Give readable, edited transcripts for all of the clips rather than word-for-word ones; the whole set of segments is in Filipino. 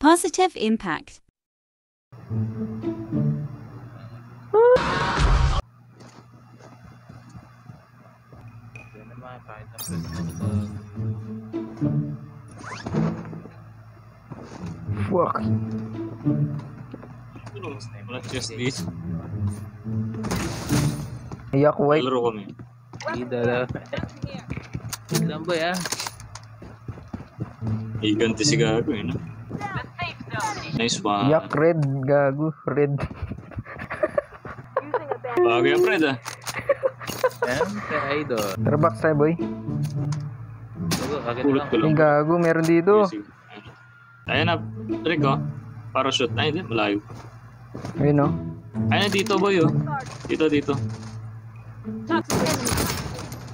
Positive impact. Fuck. Wala chest dito. Iyak white. Laro kami. Hindi dala. Wait lang boy ah. Iganti si Gago eh, no? Nice one. Iyak red. Gago. Red. Bagay ang Fred ah. Siyempre idol. Tara back tayo boy. Bago, agad Pulot lang. ko lang. Ay gago. Meron dito. Sige. Ayan na. Rick oh. Parachute. Ay, hindi. Malayo. Ayun o. Ayan na dito boy oh. Dito, dito.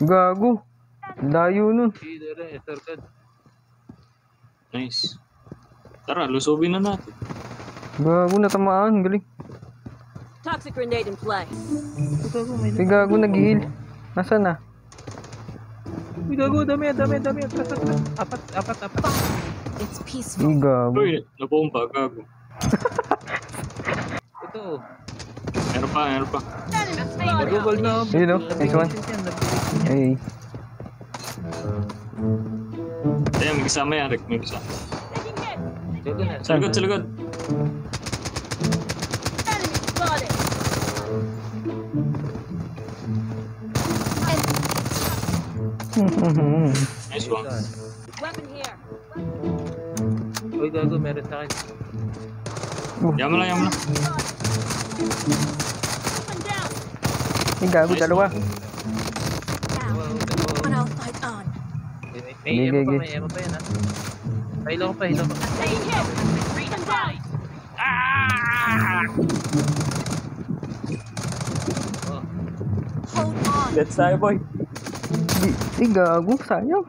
Gago. Layo nun. Hindi dala. Estorkad. Nice. Tara, lusubin na natin. Gago. Natamaan. Galing. Toxic grenade in play. Gago, may Ay gago. Nag-heal. Nasaan na? Uy, gago, dami. Apat. It's Ay peaceful. gago. Uy, napumpa. Gago. Ito. Meron pa. Gago, gold na. Ayun o. Nice one. Ay. Ayan, may kasama yan, Rick. May kasama. Gago na. Sa likod, sa likod. Enemy spotted. Nice one. Weapon here. Uy, gago, meron sa akin. Yaman lang. Weapon down. Ay gago. Dalawa. One I'll fight on. May Gigi. emo pa yan ha. Hilo ko pa. Taking hit. Freedom down. Oh. Hold on. Let's tayo, boy. Ay gago. Sayang.